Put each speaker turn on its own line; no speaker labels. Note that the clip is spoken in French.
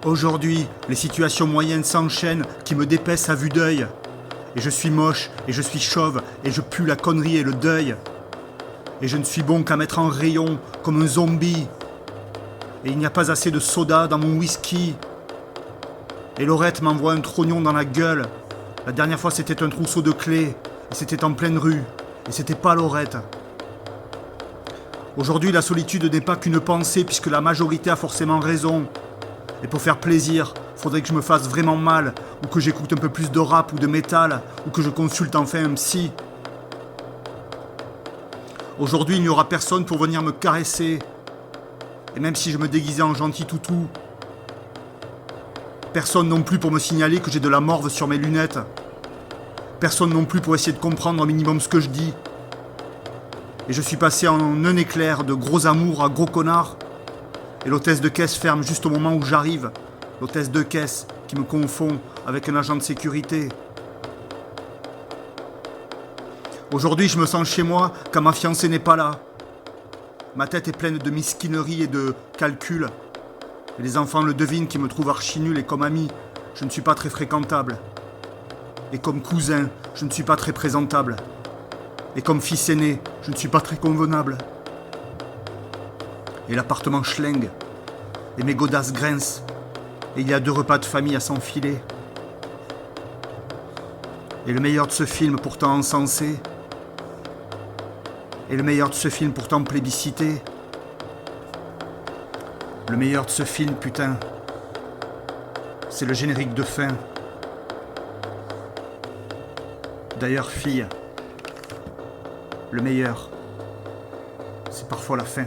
Aujourd'hui, les situations moyennes s'enchaînent qui me dépaissent à vue d'œil. Et je suis moche, et je suis chauve, et je pue la connerie et le deuil. Et je ne suis bon qu'à mettre en rayon comme un zombie. Et il n'y a pas assez de soda dans mon whisky. Et Laurette m'envoie un trognon dans la gueule. La dernière fois c'était un trousseau de clés. Et c'était en pleine rue. Et c'était pas Laurette. Aujourd'hui la solitude n'est pas qu'une pensée puisque la majorité a forcément raison. Et pour faire plaisir, faudrait que je me fasse vraiment mal, ou que j'écoute un peu plus de rap ou de métal, ou que je consulte enfin un psy. Aujourd'hui, il n'y aura personne pour venir me caresser. Et même si je me déguisais en gentil toutou, personne non plus pour me signaler que j'ai de la morve sur mes lunettes. Personne non plus pour essayer de comprendre un minimum ce que je dis. Et je suis passé en un éclair de gros amour à gros connard. Et l'hôtesse de caisse ferme juste au moment où j'arrive. L'hôtesse de caisse qui me confond avec un agent de sécurité. Aujourd'hui, je me sens chez moi quand ma fiancée n'est pas là. Ma tête est pleine de mesquinerie et de calculs. Et les enfants le devinent qui me trouvent archi nul et comme ami, je ne suis pas très fréquentable. Et comme cousin, je ne suis pas très présentable. Et comme fils aîné, je ne suis pas très convenable. Et l'appartement schlingue. Et mes godasses grincent. Et il y a 2 repas de famille à s'enfiler. Et le meilleur de ce film pourtant encensé. Et le meilleur de ce film pourtant plébiscité. Le meilleur de ce film, putain, c'est le générique de fin. D'ailleurs, fille, le meilleur, c'est parfois la fin.